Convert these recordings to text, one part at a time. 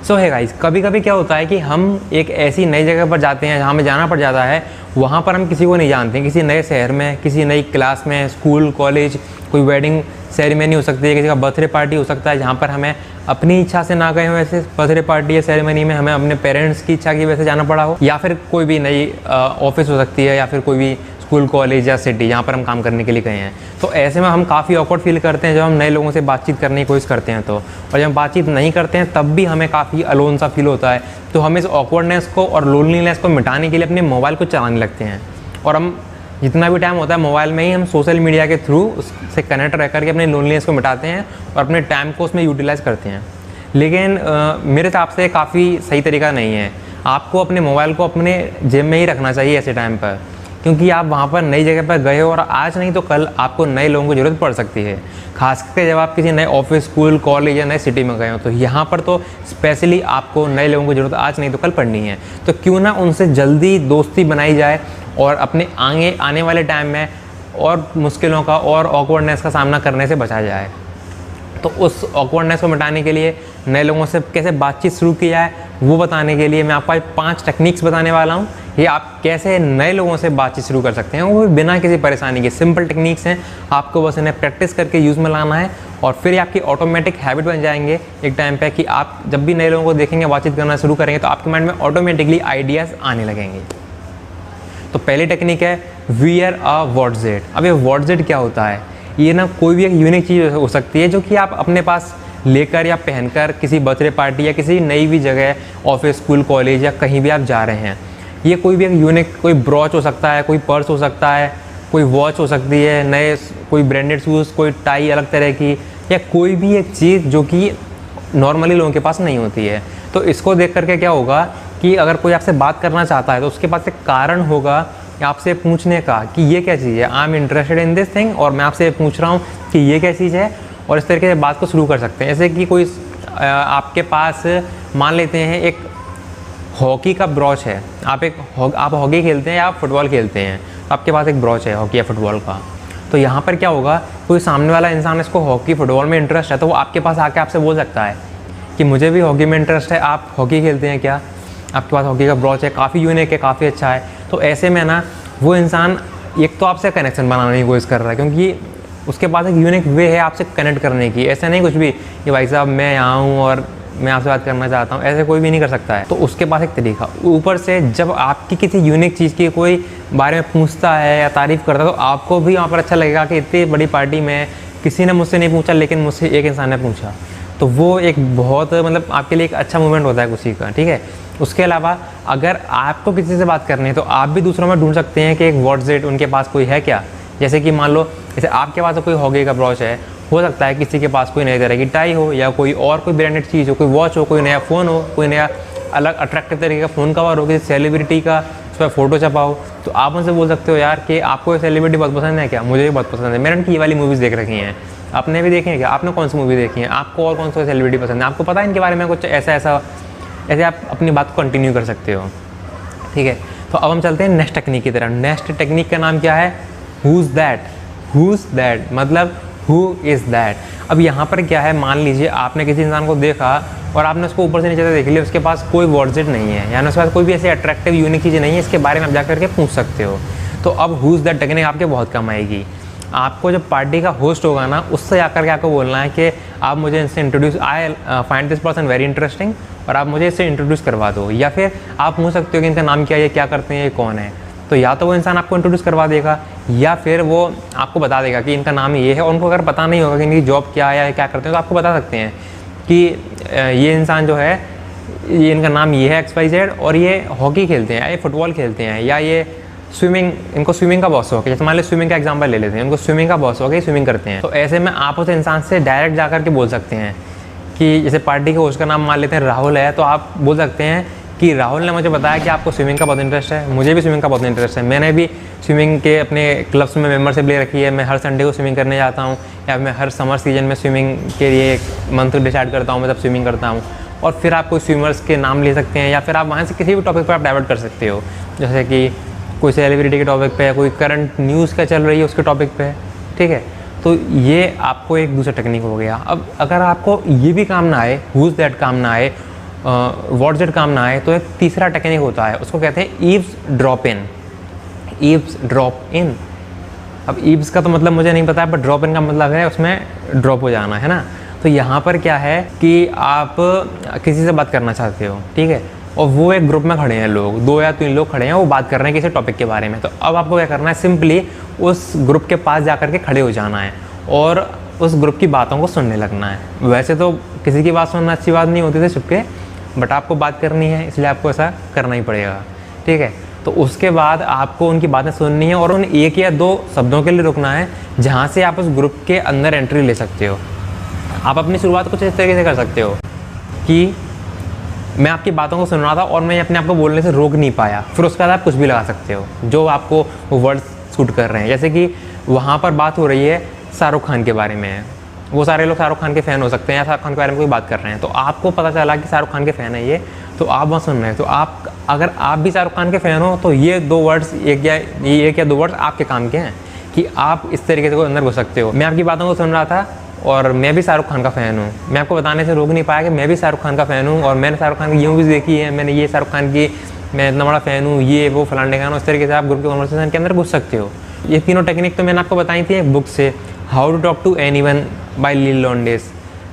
सो है गाइस, कभी कभी क्या होता है कि हम एक ऐसी नई जगह पर जाते हैं जहाँ हमें जाना पड़ जाता है। वहाँ पर हम किसी को नहीं जानते, किसी नए शहर में, किसी नई क्लास में, स्कूल, कॉलेज, कोई वेडिंग सेरेमनी हो सकती है, किसी का बर्थडे पार्टी हो सकता है जहाँ पर हमें अपनी इच्छा से ना गए हो ऐसे बर्थडे पार्टी या सेरेमनी में, हमें अपने पेरेंट्स की इच्छा की वजह से जाना पड़ा हो, या फिर कोई भी नई ऑफिस हो सकती है, या फिर कोई भी स्कूल, कॉलेज या सिटी जहाँ पर हम काम करने के लिए गए हैं। तो ऐसे में हम काफ़ी ऑकवर्ड फील करते हैं जब हम नए लोगों से बातचीत करने की कोशिश करते हैं तो, और जब बातचीत नहीं करते हैं तब भी हमें काफ़ी अलोन सा फील होता है। तो हम इस ऑकवर्डनेस को और लोनलीनेस को मिटाने के लिए अपने मोबाइल को चलाने लगते हैं, और हम जितना भी टाइम होता है मोबाइल में ही हम सोशल मीडिया के थ्रू उससे कनेक्ट रह करके अपने लोनलीनेस को मिटाते हैं और अपने टाइम को उसमें यूटिलाइज़ करते हैं। लेकिन मेरे हिसाब से काफ़ी सही तरीका नहीं है। आपको अपने मोबाइल को अपने जेब में ही रखना चाहिए ऐसे टाइम पर, क्योंकि आप वहाँ पर नई जगह पर गए हो और आज नहीं तो कल आपको नए लोगों की ज़रूरत पड़ सकती है। खास करके जब आप किसी नए ऑफिस, स्कूल, कॉलेज या नए सिटी में गए हो, तो यहाँ पर तो स्पेशली आपको नए लोगों की ज़रूरत आज नहीं तो कल पड़नी है। तो क्यों ना उनसे जल्दी दोस्ती बनाई जाए और अपने आगे आने वाले टाइम में और मुश्किलों का और ऑकवर्डनेस का सामना करने से बचा जाए। तो उस ऑकवर्डनेस को मिटाने के लिए, नए लोगों से कैसे बातचीत शुरू की जाए वो बताने के लिए मैं आपको आज 5 टेक्निक्स बताने वाला हूँ। ये आप कैसे नए लोगों से बातचीत शुरू कर सकते हैं, वो भी बिना किसी परेशानी के। सिंपल टेक्निक्स हैं, आपको बस इन्हें प्रैक्टिस करके यूज़ में लाना है और फिर ये आपकी ऑटोमेटिक हैबिट बन जाएंगे एक टाइम पे कि आप जब भी नए लोगों को देखेंगे, बातचीत करना शुरू करेंगे तो आपके माइंड में ऑटोमेटिकली आइडियाज़ आने लगेंगे। तो पहली टेक्निक है वियर अ व्हाट्सएप। अब ये व्हाट्सएप क्या होता है? ये ना कोई भी एक यूनिक चीज़ हो सकती है जो कि आप अपने पास लेकर या पहनकर किसी बर्थडे पार्टी या किसी नई भी जगह, ऑफिस, स्कूल, कॉलेज या कहीं भी आप जा रहे हैं। ये कोई भी एक यूनिक, कोई ब्रॉच हो सकता है, कोई पर्स हो सकता है, कोई वॉच हो सकती है, नए कोई ब्रांडेड शूज़, कोई टाई अलग तरह की, या कोई भी एक चीज़ जो कि नॉर्मली लोगों के पास नहीं होती है। तो इसको देख करके क्या होगा कि अगर कोई आपसे बात करना चाहता है तो उसके पास एक कारण होगा आपसे पूछने का कि ये क्या चीज़ है, I am interested in this thing, और मैं आपसे पूछ रहा हूँ कि ये क्या चीज़ है, और इस तरीके से बात को शुरू कर सकते हैं। जैसे कि कोई आपके पास मान लेते हैं एक हॉकी का ब्रॉच है, आप हॉकी खेलते हैं या आप फुटबॉल खेलते हैं, तो आपके पास एक ब्रॉच है हॉकी या फुटबॉल का। तो यहाँ पर क्या होगा, कोई सामने वाला इंसान इसको हॉकी, फुटबॉल में इंटरेस्ट है तो वो आपके पास आके आपसे बोल सकता है कि मुझे भी हॉकी में इंटरेस्ट है, आप हॉकी खेलते हैं क्या? आपके पास हॉकी का ब्रॉच है, काफ़ी यूनिक है, काफ़ी अच्छा है। तो ऐसे में ना वो इंसान एक तो आपसे कनेक्शन बनाने की कोशिश कर रहा है, क्योंकि उसके पास एक यूनिक वे है आपसे कनेक्ट करने की। ऐसा नहीं कुछ भी कि भाई साहब मैं यहाँ हूँ और मैं आपसे बात करना चाहता हूँ, ऐसे कोई भी नहीं कर सकता है। तो उसके पास एक तरीका, ऊपर से जब आपकी किसी यूनिक चीज़ की कोई बारे में पूछता है या तारीफ़ करता है तो आपको भी वहाँ पर अच्छा लगेगा कि इतनी बड़ी पार्टी में किसी ने मुझसे नहीं पूछा लेकिन मुझसे एक इंसान ने पूछा। तो वो एक बहुत मतलब आपके लिए एक अच्छा मोमेंट होता है किसी का, ठीक है। उसके अलावा अगर आपको किसी से बात करनी है तो आप भी दूसरों में ढूंढ सकते हैं कि एक व्हाट्सएप उनके पास कोई है क्या। जैसे कि मान लो जैसे आपके पास कोई हॉकी का ब्रॉच है, हो सकता है किसी के पास कोई नई तरह की टाई हो या कोई और कोई ब्रांडेड चीज़ हो, कोई वॉच हो, कोई नया फ़ोन हो, कोई नया अलग अट्रैक्टिव तरीके का फ़ोन कवर हो, किसी सेलिब्रिटी का उस पर फ़ोटो छपा हो। तो आप उनसे बोल सकते हो यार कि आपको ये सेलिब्रिटी बहुत पसंद है क्या? मुझे भी बहुत पसंद है, मैंने उनकी ये वाली मूवीज़ देख रखी हैं, आपने भी देखी है क्या? आपने कौन सी मूवी देखी है? आपको और कौन सा सेलिब्रिटी पसंद है? आपको पता है इनके बारे में कुछ ऐसा ऐसे आप अपनी बात को कंटिन्यू कर सकते हो, ठीक है। तो अब हम चलते हैं नेक्स्ट टेक्निक की तरफ। नेक्स्ट टेक्निक का नाम क्या है? हुज़ दैट, मतलब हु इज़ दैट। अब यहाँ पर क्या है, मान लीजिए आपने किसी इंसान को देखा और आपने उसको ऊपर से नीचे तक देख लिया, उसके पास कोई व्हाट्सएप नहीं है, यानी उसके पास कोई भी ऐसी अट्रैक्टिव यूनिक चीज़ नहीं है, इसके बारे में आप जा करके पूछ सकते हो। तो अब हुज़ दैट टेक्निक आपके बहुत काम आएगी। आपको जब पार्टी का होस्ट होगा ना, उससे आकर के आपको बोलना है कि आप मुझे इनसे introduce, I find this person very interesting, और आप मुझे इससे इंट्रोड्यूस करवा दो। या फिर आप पूछ सकते हो कि इनका नाम क्या है, ये क्या करते हैं, ये कौन है। तो या तो वो इंसान आपको इंट्रोड्यूस करवा देगा या फिर वो आपको बता देगा कि इनका नाम ये है। और उनको अगर पता नहीं होगा कि इनकी जॉब क्या है या क्या करते हैं, तो आपको बता सकते हैं कि ये इंसान जो है, ये इनका नाम ये है XYZ, और ये हॉकी खेलते हैं, ये फुटबॉल खेलते हैं, या ये स्विमिंग, इनको स्विमिंग का बहुत शौक है। जैसे मान लो स्विमिंग का एग्जांपल ले लेते हैं, इनको स्विमिंग का बहुत शौक है, स्विमिंग करते हैं। तो ऐसे में आप उस इंसान से डायरेक्ट जा कर के बोल सकते हैं कि जैसे पार्टी के होस्ट का नाम मान लेते हैं राहुल है, तो आप बोल सकते हैं कि राहुल ने मुझे बताया कि आपको स्विमिंग का बहुत इंटरेस्ट है, मुझे भी स्विमिंग का बहुत इंटरेस्ट है, मैंने भी स्विमिंग के अपने क्लब्स में मेंबरशिप ले रखी है, मैं हर संडे को स्विमिंग करने जाता हूँ, या मैं हर समर सीजन में स्विमिंग के लिए एक मंथ डिसाइड करता हूँ, मैं तब स्विमिंग करता हूँ। और फिर आप कोई स्विमर्स के नाम ले सकते हैं, या फिर आप वहाँ से किसी भी टॉपिक पर आप डाइवर्ट कर सकते हो, जैसे कि कोई सेलिब्रिटी के टॉपिक पे, कोई करंट न्यूज़ क्या चल रही है उसके टॉपिक पे, ठीक है। तो ये आपको एक दूसरा टेक्निक हो गया। अब अगर आपको ये भी काम ना आए, हुज़ दैट काम ना आए, WhatsApp काम ना आए तो एक तीसरा टेक्निक होता है, उसको कहते हैं eaves drop in. Eaves drop in, अब ईव्स का तो मतलब मुझे नहीं पता है, बट ड्रॉप इन का मतलब है उसमें ड्रॉप हो जाना, है ना। तो यहाँ पर क्या है कि आप किसी से बात करना चाहते हो, ठीक है, और वो एक ग्रुप में खड़े हैं लोग, 2 या 3 लोग खड़े हैं, वो बात कर रहे हैं किसी टॉपिक के बारे में। तो अब आपको क्या करना है, सिंपली उस ग्रुप के पास जा कर के खड़े हो जाना है और उस ग्रुप की बातों को सुनने लगना है। वैसे तो किसी की बात सुनना अच्छी बात नहीं होती थी छुपके, बट आपको बात करनी है इसलिए आपको ऐसा करना ही पड़ेगा, ठीक है। तो उसके बाद आपको उनकी बातें सुननी है और उन 1 या 2 शब्दों के लिए रुकना है जहाँ से आप उस ग्रुप के अंदर एंट्री ले सकते हो। आप अपनी शुरुआत कुछ इस तरीके से कर सकते हो कि मैं आपकी बातों को सुन रहा था और मैं अपने आप को बोलने से रोक नहीं पाया, फिर उसके बाद आप कुछ भी लगा सकते हो जो आपको वो वर्ड्स सूट कर रहे हैं। जैसे कि वहाँ पर बात हो रही है शाहरुख खान के बारे में, वो सारे लोग शाहरुख खान के फ़ैन हो सकते हैं या शाहरुख खान के बारे में कोई बात कर रहे हैं, तो आपको पता चला कि शाहरुख खान के फ़ैन है ये, तो आप वहाँ सुन रहे हैं। तो आप अगर आप भी शाहरुख खान के फ़ैन हो तो ये 2 वर्ड्स, एक या 2 वर्ड्स आपके काम के हैं कि आप इस तरीके से अंदर घुस सकते हो। मैं आपकी बातों को सुन रहा था और मैं भी शाहरुख खान का फ़ैन हूँ, मैं आपको बताने से रोक नहीं पाया कि मैं भी शाहरुख खान का फ़ैन हूँ और मैंने शाहरुख खान की ये मूवीज़ देखी है, मैंने ये शाहरुख खान की, मैं इतना बड़ा फ़ैन हूँ, ये वो फलाने का। इस तरीके से आप ग्रुप के कन्वर्सेशन के अंदर घुस सकते हो। ये तीनों टेक्निक तो मैंने आपको बताई थी एक बुक से, how to talk to anyone by Leil Lowndes,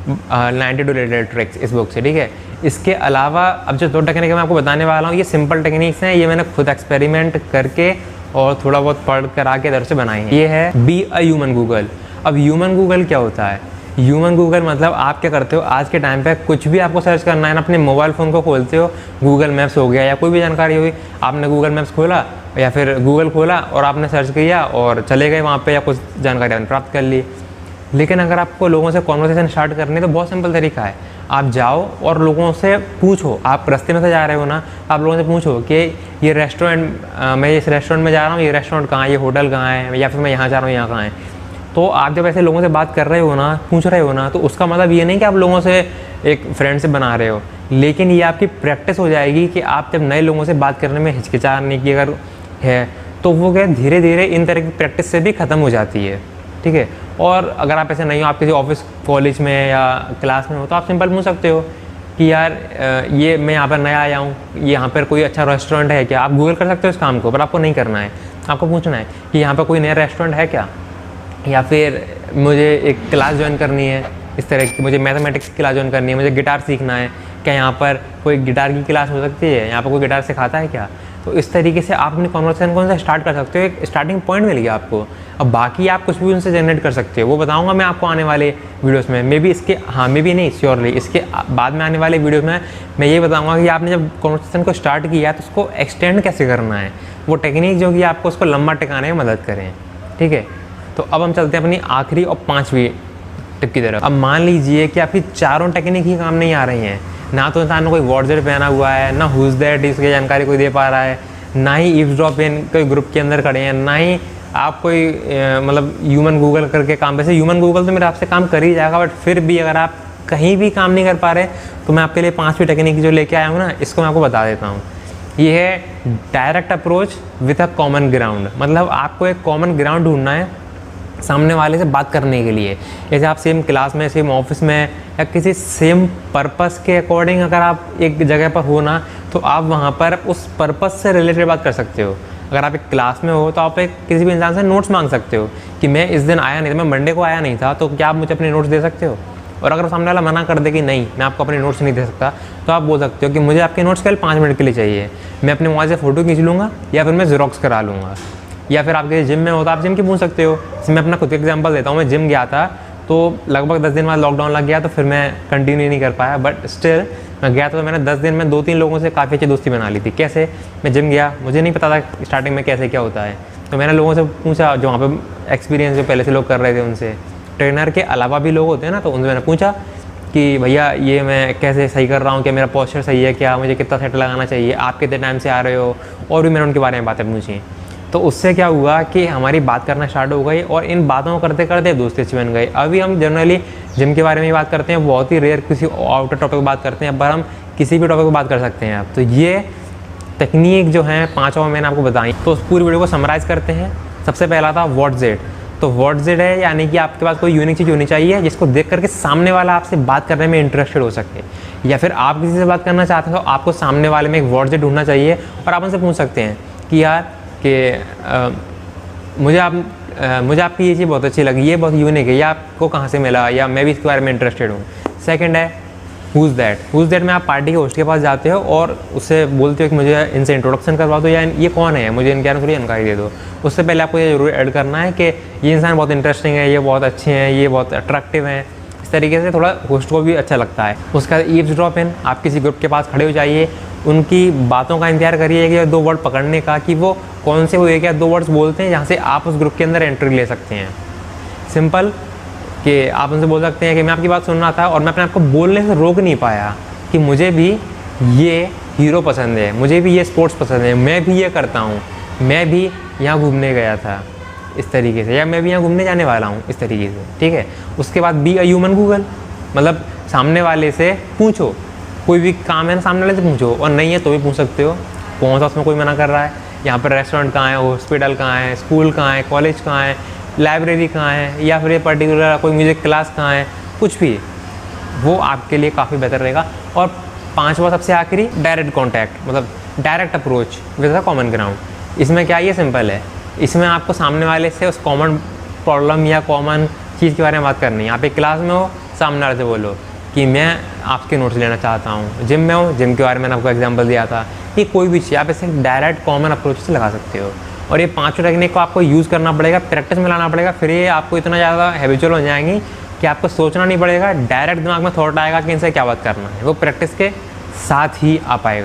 92 related tricks, इस बुक से, ठीक है। इसके अलावा अब जो 2 टेक्निक मैं आपको बताने वाला हूँ, ये सिंपल टेक्निक्स हैं, ये मैंने खुद एक्सपेरिमेंट करके और थोड़ा बहुत पढ़ कर आके इधर से बनाई है। ये है बी अ ह्यूमन गूगल। अब ह्यूमन गूगल क्या होता है? ह्यूमन गूगल मतलब आप क्या करते हो, आज के टाइम पे कुछ भी आपको सर्च करना है ना, अपने मोबाइल फ़ोन को खोलते हो, गूगल मैप्स हो गया या कोई भी जानकारी हुई, आपने गूगल मैप्स खोला या फिर गूगल खोला और आपने सर्च किया और चले गए वहाँ पे या कुछ जानकारी आपने प्राप्त कर ली। लेकिन अगर आपको लोगों से कॉन्वर्सेशन स्टार्ट करनी है तो बहुत सिंपल तरीका है, आप जाओ और लोगों से पूछो। आप रास्ते में से जा रहे हो ना, आप लोगों से पूछो कि ये रेस्टोरेंट, मैं इस रेस्टोरेंट में जा रहा हूँ, ये रेस्टोरेंट कहाँ है, ये होटल कहाँ है, या फिर मैं यहाँ जा रहा हूँ, यहाँ कहाँ है। तो आप जब ऐसे लोगों से बात कर रहे हो ना, पूछ रहे हो ना, तो उसका मतलब ये नहीं कि आप लोगों से एक फ्रेंडशिप बना रहे हो, लेकिन ये आपकी प्रैक्टिस हो जाएगी कि आप जब नए लोगों से बात करने में हिचकिचाने की अगर है तो वो क्या धीरे धीरे इन तरह की प्रैक्टिस से भी ख़त्म हो जाती है, ठीक है। और अगर आप ऐसे नहीं हो, आप किसी ऑफिस कॉलेज में या क्लास में हो, तो आप सिंपल पूछ सकते हो कि यार ये मैं यहाँ पर नया आया हूँ, यहाँ पर कोई अच्छा रेस्टोरेंट है क्या। आप गूगल कर सकते हो इस काम को, पर आपको नहीं करना है, आपको पूछना है कि यहाँ पर कोई नया रेस्टोरेंट है क्या, या फिर मुझे एक क्लास ज्वाइन करनी है, इस तरह की मुझे मैथमेटिक्स की क्लास ज्वाइन करनी है, मुझे गिटार सीखना है, क्या यहाँ पर कोई गिटार की क्लास हो सकती है, यहाँ पर कोई गिटार सिखाता है क्या। तो इस तरीके से आप अपनी कॉन्वर्सेशन को उनसे स्टार्ट कर सकते हो, एक स्टार्टिंग पॉइंट मिल गया आपको। अब बाकी आप कुछ भी उनसे जनरेट कर सकते हो, वो बताऊंगा मैं आपको आने वाले वीडियोस में। मे बी इसके मे बी नहीं, श्योरली इसके बाद में आने वाले वीडियो में मैं ये बताऊंगा कि आपने जब कॉन्वर्सेशन को स्टार्ट किया तो उसको एक्सटेंड कैसे करना है, वो टेक्निक जो कि आपको उसको लंबा टिकाने में मदद करें, ठीक है। तो अब हम चलते हैं अपनी आखिरी और 5वीं टिप की तरफ। अब मान लीजिए कि आपकी चारों टेक्निक ही काम नहीं आ रही हैं, ना तो इंसान ने कोई WhatsApp पहना हुआ है, ना हुज दैट इसकी जानकारी कोई दे पा रहा है, ना ही ईव्सड्रॉप इन कोई ग्रुप के अंदर खड़े हैं, ना ही आप कोई मतलब ह्यूमन गूगल करके काम। वैसे ह्यूमन गूगल तो मेरे आपसे काम कर ही जाएगा, बट फिर भी अगर आप कहीं भी काम नहीं कर पा रहे तो मैं आपके लिए 5वीं टेक्निक जो लेके आया हूँ ना, इसको मैं आपको बता देता हूँ। ये है direct approach with a common ground. मतलब आपको एक कॉमन ग्राउंड ढूंढना है सामने वाले से बात करने के लिए। जैसे आप सेम क्लास में, सेम ऑफिस में या किसी सेम पर्पस के अकॉर्डिंग अगर आप एक जगह पर हो ना, तो आप वहाँ पर उस पर्पस से रिलेटेड बात कर सकते हो। अगर आप एक क्लास में हो तो आप एक किसी भी इंसान से नोट्स मांग सकते हो कि मैं इस दिन आया नहीं था, मैं मंडे को आया नहीं था, तो क्या आप मुझे अपने नोट्स दे सकते हो। और अगर सामने वाला मना कर दे कि नहीं मैं आपको अपने नोट्स नहीं दे सकता, तो आप बोल सकते हो कि मुझे आपके नोट्स केवल 5 मिनट के लिए चाहिए, मैं अपने मोबाइल से फ़ोटो खींच लूँगा या फिर मैं ज़ेरॉक्स करा लूँगा। या फिर आपके जिम में हो तो आप जिम की पूछ सकते हो। जैसे मैं अपना खुद का एग्जांपल देता हूँ, मैं जिम गया था तो लगभग 10 दिन बाद लॉकडाउन लग गया, तो फिर मैं कंटिन्यू नहीं कर पाया, बट स्टिल मैं गया था तो मैंने 10 दिन में 2-3 लोगों से काफ़ी अच्छी दोस्ती बना ली थी। कैसे? मैं जिम गया, मुझे नहीं पता था स्टार्टिंग में कैसे क्या होता है, तो मैंने लोगों से पूछा जो वहाँ पे एक्सपीरियंस जो पहले से लोग कर रहे थे उनसे। ट्रेनर के अलावा भी लोग होते हैं ना, तो उनसे मैंने पूछा कि भैया ये मैं कैसे सही कर रहा हूँ, क्या मेरा पोस्चर सही है, क्या मुझे कितना सेट लगाना चाहिए, आप कितने टाइम से आ रहे हो, और भी मैंने उनके बारे में बातें पूछी। तो उससे क्या हुआ कि हमारी बात करना स्टार्ट हो गई और इन बातों को करते करते दोस्ती अच्छी बन गई। अभी हम जनरली जिम के बारे में ही बात करते हैं, बहुत ही रेयर किसी आउटर टॉपिक पर बात करते हैं, पर हम किसी भी टॉपिक पर बात कर सकते हैं। अब तो ये टेक्निक जो है 5 मैंने आपको बताई, तो उस पूरी वीडियो को समराइज़ करते हैं। सबसे पहला था व्हाट्सएप। तो व्हाट्स इट है, यानी कि आपके पास कोई यूनिक चीज़ होनी चाहिए जिसको देख करके सामने वाला आपसे बात करने में इंटरेस्टेड हो सके, या फिर आप किसी से बात करना चाहते हैं तो आपको सामने वाले में एक व्हाट्स इट ढूंढना चाहिए और आप उनसे पूछ सकते हैं कि यार कि मुझे आपकी ये चीज़ बहुत अच्छी लगी, ये बहुत यूनिक है, ये आपको कहाँ से मिला, या मैं भी इसके बारे में इंटरेस्टेड हूँ। सेकंड है हुज़ दैट में आप पार्टी के होस्ट के पास जाते हो और उससे बोलते हो कि मुझे इनसे इंट्रोडक्शन करवा दो, या ये कौन है, मुझे इनके बारे में थोड़ी जानकारी दे दो। उससे पहले आपको ये जरूर ऐड करना है कि ये इंसान बहुत इंटरेस्टिंग है, ये बहुत अच्छे हैं, ये बहुत अट्रैक्टिव हैं। इस तरीके से थोड़ा होस्ट को भी अच्छा लगता है। उसका ईव्सड्रॉप इन, आप किसी ग्रुप के पास खड़े हो जाइए, उनकी बातों का इंतजार करिए कि 2 वर्ड पकड़ने का, कि वो कौन से वो 1 या 2 वर्ड्स बोलते हैं जहाँ से आप उस ग्रुप के अंदर एंट्री ले सकते हैं। सिंपल कि आप उनसे बोल सकते हैं कि मैं आपकी बात सुन रहा था और मैं अपने आप को बोलने से रोक नहीं पाया कि मुझे भी ये हीरो पसंद है, मुझे भी ये स्पोर्ट्स पसंद है, मैं भी ये करता हूँ, मैं भी यहाँ घूमने गया था, इस तरीके से, या मैं भी यहाँ घूमने जाने वाला हूँ, इस तरीके से, ठीक है। उसके बाद बी अ ह्यूमन गूगल, मतलब सामने वाले से पूछो, कोई भी काम है ना सामने वाले से पूछो, और नहीं है तो भी पूछ सकते हो, कौन सा उसमें कोई मना कर रहा है। यहाँ पर रेस्टोरेंट कहाँ है, हॉस्पिटल कहाँ है, स्कूल कहाँ है, कॉलेज कहाँ है, लाइब्रेरी कहाँ है, या फिर ये पर्टिकुलर कोई म्यूज़िक क्लास कहाँ है, कुछ भी, वो आपके लिए काफ़ी बेहतर रहेगा। और 5वां सबसे आखिरी, डायरेक्ट कॉन्टैक्ट, मतलब direct approach with a common ground. इसमें क्या, ये सिंपल है, इसमें आपको सामने वाले से उस कॉमन प्रॉब्लम या कॉमन चीज़ के बारे में बात करनी है। आप एक क्लास में हो, सामने वाले से बोलो कि मैं आपके नोट्स लेना चाहता हूँ। जिम में हो, जिम के बारे में मैंने आपको एग्जांपल दिया था। ये कोई भी चीज़ आप इसे डायरेक्ट कॉमन अप्रोच से लगा सकते हो। और ये 5 टेक्निक को आपको यूज़ करना पड़ेगा, प्रैक्टिस में लाना पड़ेगा, फिर ये आपको इतना ज़्यादा हैबिचुअल हो जाएंगी कि आपको सोचना नहीं पड़ेगा, डायरेक्ट दिमाग में थॉट आएगा कि इनसे क्या बात करना है, वो प्रैक्टिस के साथ ही आ पाएगा।